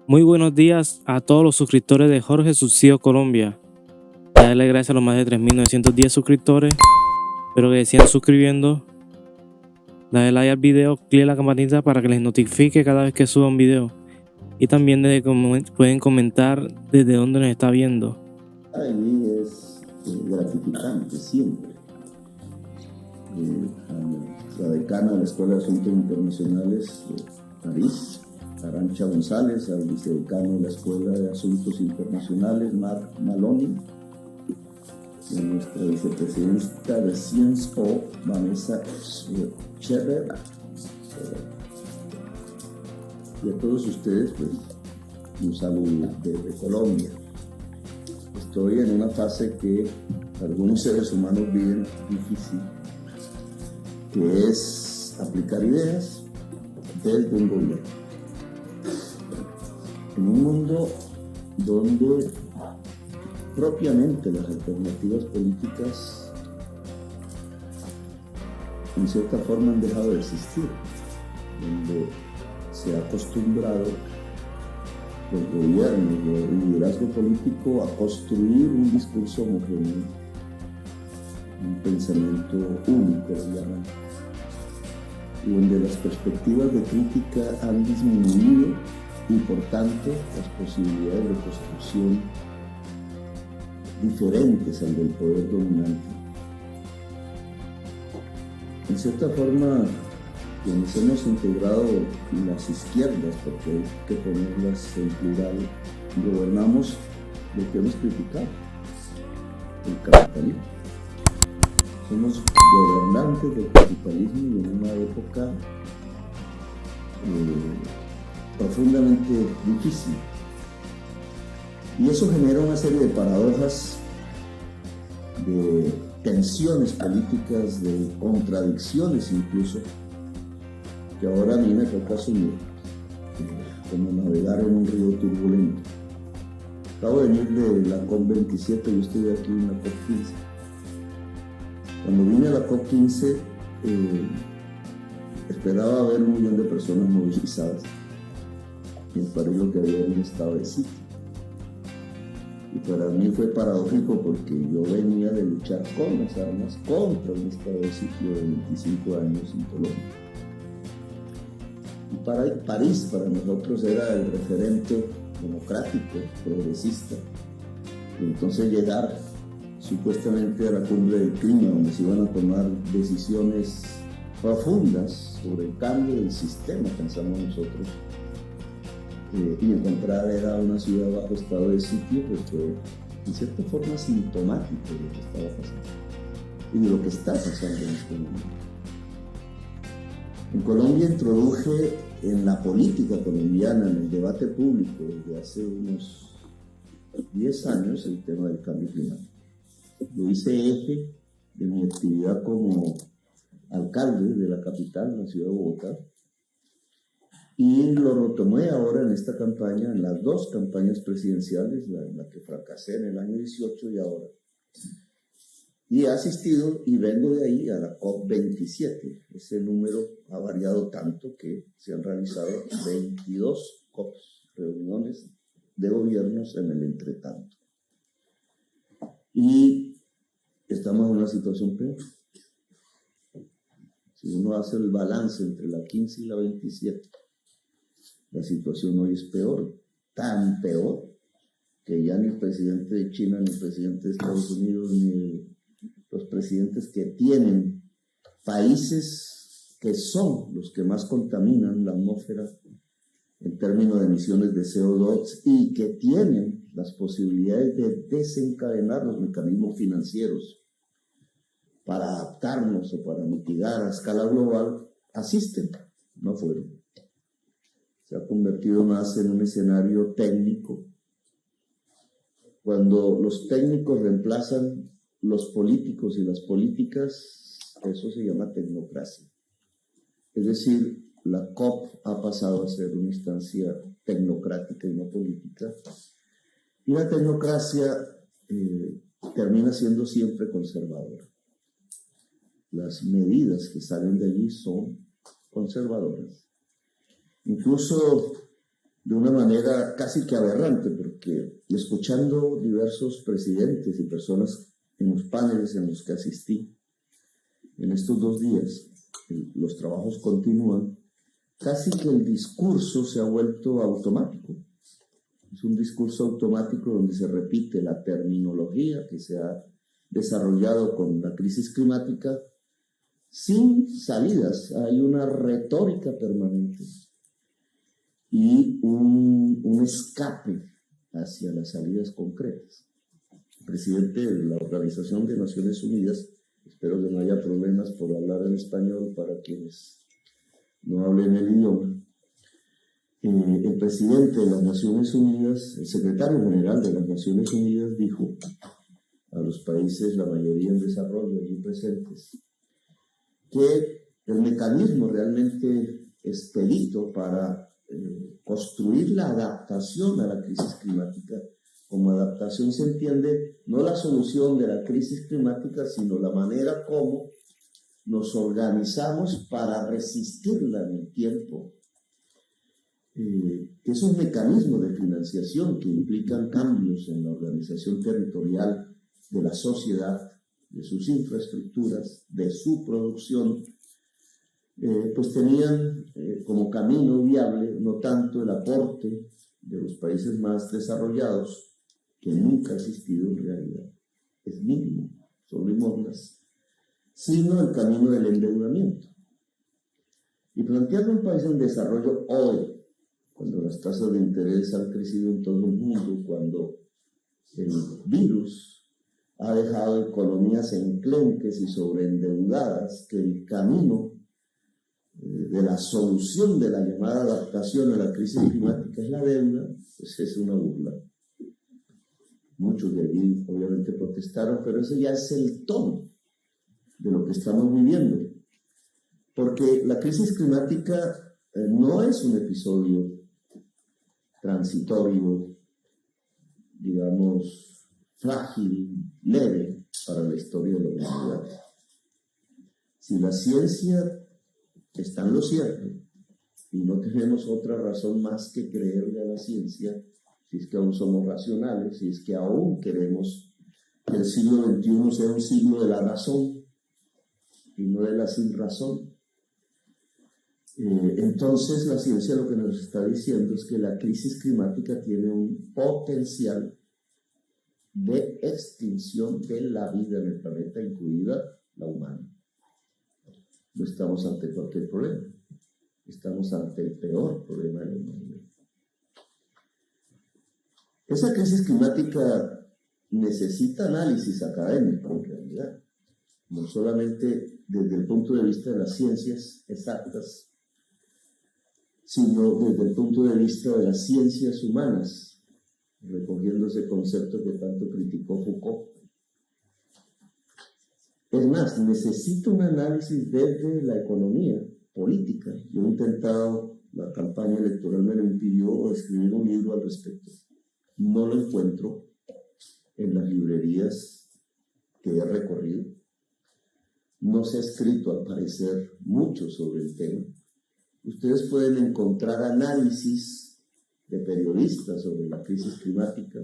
Muy buenos días a todos los suscriptores de Jorge Subsidio Colombia. Darle gracias a los más de 3.910 suscriptores. Espero que sigan suscribiendo. Dale like al video, clic la campanita para que les notifique cada vez que suba un video. Y también pueden comentar desde dónde nos está viendo. Ahí es gratificante siempre. La decana de la Escuela de Asuntos Internacionales de París, Arantxa González, al vicedecano de la Escuela de Asuntos Internacionales, Marc Maloney, y a nuestra vicepresidenta de Sciences Po, Vanessa Scherer, y a todos ustedes, pues, un saludo desde Colombia. Estoy en una fase que algunos seres humanos viven difícil, que es aplicar ideas desde un gobierno. En un mundo donde propiamente las alternativas políticas en cierta forma han dejado de existir, donde se ha acostumbrado los gobiernos, el liderazgo político a construir un discurso homogéneo, un pensamiento único, llaman, y donde las perspectivas de crítica han disminuido y por tanto las posibilidades de construcción diferentes al del poder dominante. En cierta forma, quienes hemos integrado las izquierdas, porque hay que ponerlas en plural, gobernamos lo que hemos criticado, el capitalismo. Somos gobernantes del capitalismo y en una época profundamente difícil. Y eso genera una serie de paradojas, de tensiones políticas, de contradicciones incluso, que ahora a mí me toca asumir, como navegar en un río turbulento. Acabo de venir de la COP27, yo estuve aquí en la COP15. Cuando vine a la COP15, esperaba ver 1 millón de personas movilizadas. Y en París lo que había era un estado de sitio. Y para mí fue paradójico porque yo venía de luchar con las armas contra un estado de sitio de 25 años en Colombia. Y París para nosotros era el referente democrático, progresista. Y entonces llegar supuestamente a la cumbre del clima, donde se iban a tomar decisiones profundas sobre el cambio del sistema, pensamos nosotros, y encontrar era una ciudad bajo estado de sitio, pues fue en cierta forma sintomático de lo que estaba pasando y de lo que está pasando en este momento. En Colombia introduje en la política colombiana, en el debate público desde hace unos 10 años, el tema del cambio climático. Lo hice eje de mi actividad como alcalde de la capital, la ciudad de Bogotá, y lo retomé ahora en esta campaña, en las 2 campañas presidenciales, la que fracasé en el año 18 y ahora. Y he asistido y vengo de ahí a la COP27. Ese número ha variado tanto que se han realizado 22 COPs, reuniones de gobiernos en el entretanto. Y estamos en una situación peor. Si uno hace el balance entre la 15 y la 27, la situación hoy es peor, tan peor, que ya ni el presidente de China, ni el presidente de Estados Unidos, ni los presidentes que tienen países que son los que más contaminan la atmósfera en términos de emisiones de CO2 y que tienen las posibilidades de desencadenar los mecanismos financieros para adaptarnos o para mitigar a escala global, asisten, no fueron. Se ha convertido más en un escenario técnico. Cuando los técnicos reemplazan los políticos y las políticas, eso se llama tecnocracia. Es decir, la COP ha pasado a ser una instancia tecnocrática y no política. Y la tecnocracia termina siendo siempre conservadora. Las medidas que salen de allí son conservadoras. Incluso de una manera casi que aberrante, porque escuchando diversos presidentes y personas en los paneles en los que asistí en estos 2 días, los trabajos continúan, casi que el discurso se ha vuelto automático. Es un discurso automático donde se repite la terminología que se ha desarrollado con la crisis climática sin salidas. Hay una retórica permanente y un escape hacia las salidas concretas. El presidente de la Organización de Naciones Unidas, espero que no haya problemas por hablar en español para quienes no hablen el idioma, el presidente de las Naciones Unidas, el secretario general de las Naciones Unidas dijo a los países, la mayoría en desarrollo allí presentes, que el mecanismo realmente expedito para construir la adaptación a la crisis climática, como adaptación se entiende no la solución de la crisis climática, sino la manera como nos organizamos para resistirla en el tiempo. Esos mecanismos de financiación que implican cambios en la organización territorial de la sociedad, de sus infraestructuras, de su producción, pues tenían como camino viable no tanto el aporte de los países más desarrollados, que nunca ha existido en realidad, es mínimo, son limosnas, sino el camino del endeudamiento. Y plantear un país en desarrollo hoy, cuando las tasas de interés han crecido en todo el mundo, cuando el virus ha dejado economías enclenques y sobreendeudadas, que el camino de la solución de la llamada adaptación a la crisis climática es la deuda, pues es una burla. Muchos de allí obviamente protestaron, pero ese ya es el tono de lo que estamos viviendo. Porque la crisis climática no es un episodio transitorio, digamos, frágil, leve para la historia de la humanidad. Si la ciencia está en lo cierto, y no tenemos otra razón más que creerle a la ciencia, si es que aún somos racionales, si es que aún queremos que el siglo XXI sea un siglo de la razón y no de la sinrazón. Entonces la ciencia lo que nos está diciendo es que la crisis climática tiene un potencial de extinción de la vida en el planeta, incluida la humana. No estamos ante cualquier problema, estamos ante el peor problema de la humanidad. Esa crisis climática necesita análisis académico en realidad, no solamente desde el punto de vista de las ciencias exactas, sino desde el punto de vista de las ciencias humanas, recogiendo ese concepto que tanto criticó Foucault. Es más, necesita un análisis desde la economía política. Yo he intentado, la campaña electoral me lo impidió, escribir un libro al respecto. No lo encuentro en las librerías que he recorrido. No se ha escrito, al parecer, mucho sobre el tema. Ustedes pueden encontrar análisis de periodistas sobre la crisis climática,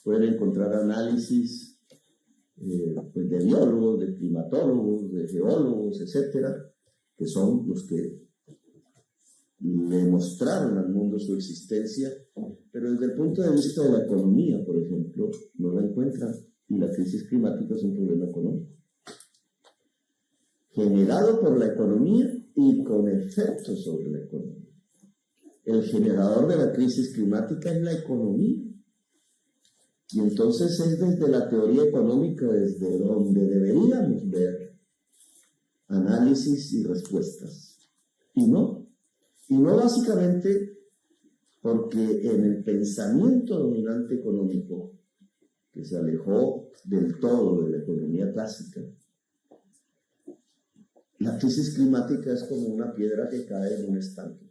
pueden encontrar análisis pues de biólogos, de climatólogos, de geólogos, etcétera, que son los que le mostraron al mundo su existencia, pero desde el punto de vista de la economía, por ejemplo, no la encuentran, y la crisis climática es un problema económico, generado por la economía y con efectos sobre la economía. El generador de la crisis climática es la economía. Y entonces es desde la teoría económica desde donde deberíamos ver análisis y respuestas. Y no básicamente porque en el pensamiento dominante económico, que se alejó del todo de la economía clásica, la crisis climática es como una piedra que cae en un estanque.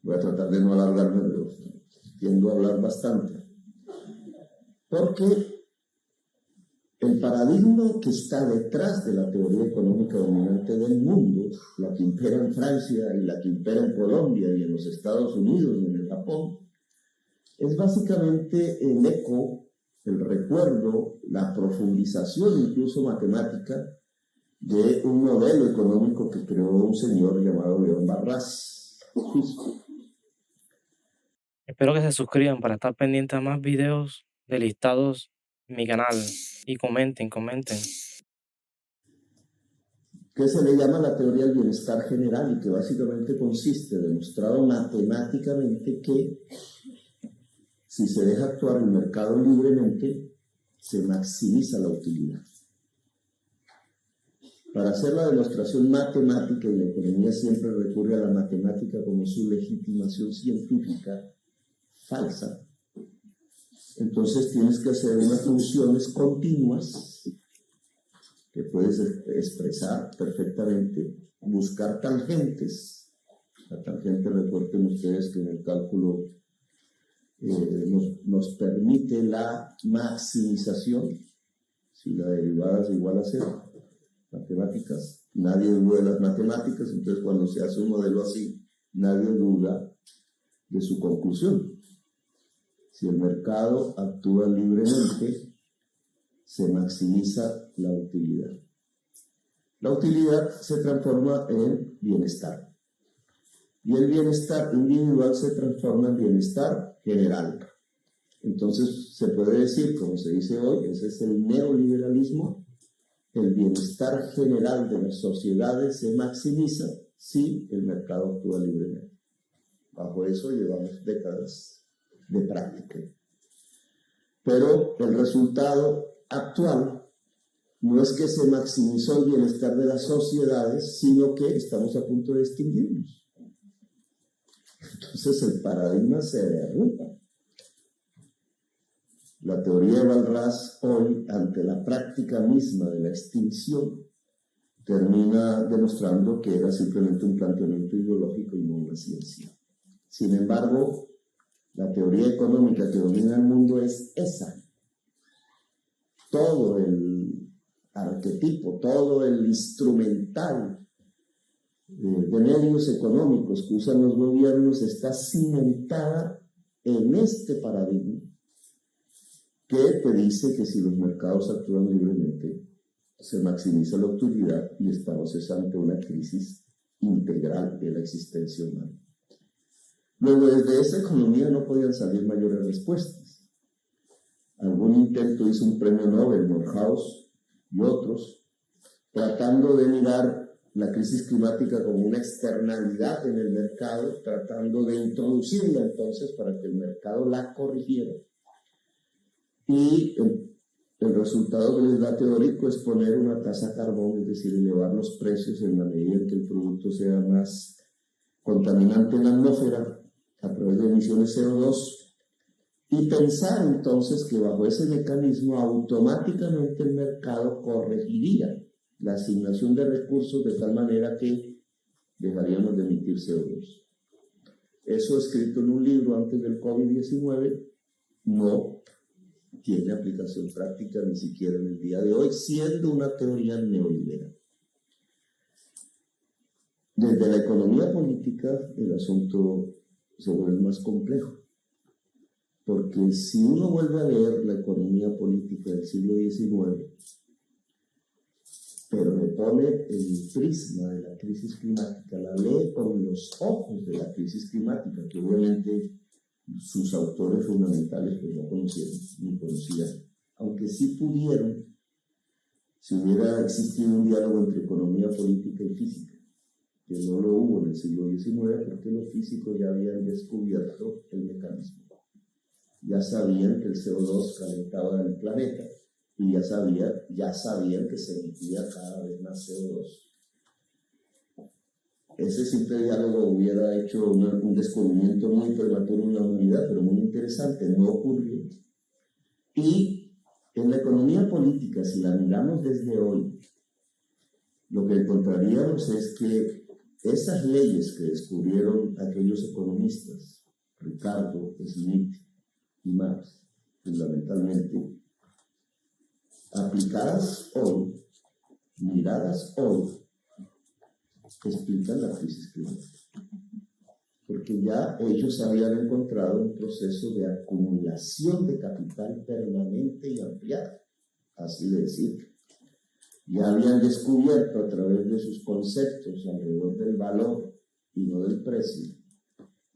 Voy a tratar de no alargarme, pero tiendo a hablar bastante. Porque el paradigma que está detrás de la teoría económica dominante del mundo, la que impera en Francia y la que impera en Colombia y en los Estados Unidos y en el Japón, es básicamente el eco, el recuerdo, la profundización incluso matemática de un modelo económico que creó un señor llamado León Barras. Espero que se suscriban para estar pendientes a más videos de listados en mi canal. Y comenten. Que se le llama la teoría del bienestar general y que básicamente consiste, demostrado matemáticamente, que si se deja actuar el mercado libremente, se maximiza la utilidad. Para hacer la demostración matemática, y la economía siempre recurre a la matemática como su legitimación científica falsa, entonces tienes que hacer unas funciones continuas que puedes expresar perfectamente, buscar tangentes. La tangente, recuerden ustedes que en el cálculo nos permite la maximización. Si la derivada es igual a cero, matemáticas, nadie duda de las matemáticas, entonces cuando se hace un modelo así, nadie duda de su conclusión. Si el mercado actúa libremente, se maximiza la utilidad. La utilidad se transforma en bienestar. Y el bienestar individual se transforma en bienestar general. Entonces se puede decir, como se dice hoy, ese es el neoliberalismo. El bienestar general de las sociedades se maximiza si el mercado actúa libremente. Bajo eso llevamos décadas de práctica. Pero el resultado actual no es que se maximizó el bienestar de las sociedades, sino que estamos a punto de extinguirnos. Entonces el paradigma se derrumba. La teoría de Walras hoy, ante la práctica misma de la extinción, termina demostrando que era simplemente un planteamiento ideológico y no una ciencia. Sin embargo, la teoría económica que domina el mundo es esa. Todo el arquetipo, todo el instrumental de medios económicos que usan los gobiernos está cimentada en este paradigma que te dice que si los mercados actúan libremente, se maximiza la utilidad y estamos ante una crisis integral de la existencia humana. Luego, desde esa economía no podían salir mayores respuestas. Algún intento hizo un premio Nobel, Nordhaus y otros, tratando de mirar la crisis climática como una externalidad en el mercado, tratando de introducirla entonces para que el mercado la corrigiera. Y el resultado que les da teórico es poner una tasa carbón, es decir, elevar los precios en la medida en que el producto sea más contaminante en la atmósfera a través de emisiones CO2, y pensar entonces que bajo ese mecanismo automáticamente el mercado corregiría la asignación de recursos de tal manera que dejaríamos de emitir CO2. Eso escrito en un libro antes del COVID-19 no tiene aplicación práctica ni siquiera en el día de hoy, siendo una teoría neoliberal. Desde la economía política el asunto se vuelve más complejo, porque si uno vuelve a leer la economía política del siglo XIX, pero le pone el prisma de la crisis climática, la lee con los ojos de la crisis climática, que obviamente sus autores fundamentales pues no conocieron ni conocían, aunque sí pudieron, si hubiera existido un diálogo entre economía política y física, que no lo hubo en el siglo XIX porque los físicos ya habían descubierto el mecanismo. Ya sabían que el CO2 calentaba el planeta y ya sabían que se emitía cada vez más CO2. Ese simple diálogo hubiera hecho un descubrimiento muy prematuro en la humanidad, pero muy interesante, no ocurrió. Y en la economía política, si la miramos desde hoy, lo que encontraríamos es que esas leyes que descubrieron aquellos economistas, Ricardo, Smith y Marx, fundamentalmente, aplicadas hoy, miradas hoy, explican la crisis climática. Porque ya ellos habían encontrado un proceso de acumulación de capital permanente y ampliado, así de decir. Ya habían descubierto a través de sus conceptos alrededor del valor y no del precio,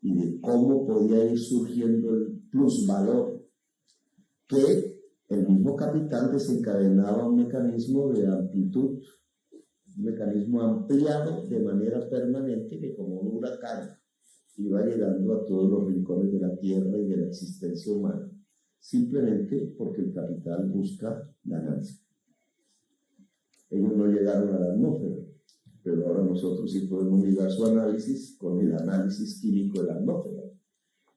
y de cómo podía ir surgiendo el plusvalor, que el mismo capital desencadenaba un mecanismo de amplitud, un mecanismo ampliado de manera permanente, que como un huracán iba llegando a todos los rincones de la Tierra y de la existencia humana, simplemente porque el capital busca ganancia. Ellos no llegaron a la atmósfera, pero ahora nosotros sí podemos ligar su análisis con el análisis químico de la atmósfera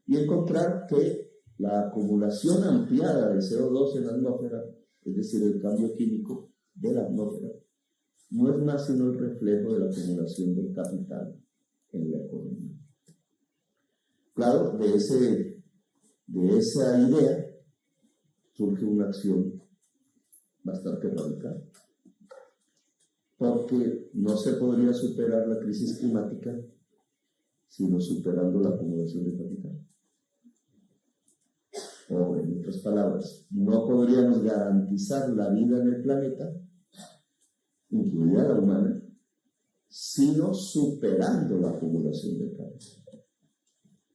y encontrar que la acumulación ampliada de CO2 en la atmósfera, es decir, el cambio químico de la atmósfera, no es más sino el reflejo de la acumulación del capital en la economía. Claro, de esa idea surge una acción bastante radical, porque no se podría superar la crisis climática sino superando la acumulación de capital. O en otras palabras, no podríamos garantizar la vida en el planeta, incluida la humana, sino superando la acumulación de capital.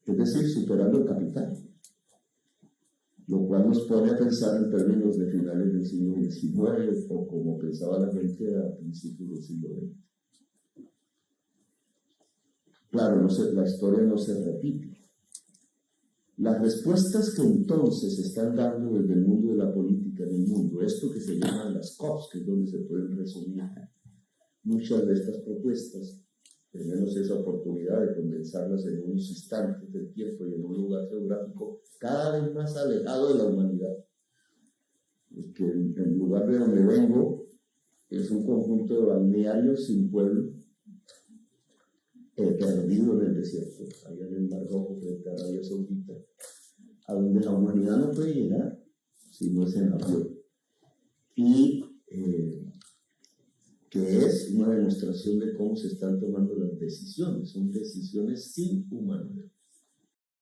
Es decir, superando el capital, lo cual nos pone a pensar en términos de finales del siglo XIX o como pensaba la gente a principios del siglo XX. Claro, la historia no se repite. Las respuestas que entonces se están dando desde el mundo de la política en el mundo, esto que se llaman las COPs, que es donde se pueden resumir muchas de estas propuestas, tenemos esa oportunidad de condensarlas en unos instantes del tiempo y en un lugar geográfico cada vez más alejado de la humanidad. Porque el lugar de donde vengo es un conjunto de balnearios sin pueblo, perdido en el desierto, allá en el Mar Rojo, frente a Arabia Saudita, a donde la humanidad no puede llegar si no es en avión. Y que es una demostración de cómo se están tomando las decisiones, son decisiones sin humanidad.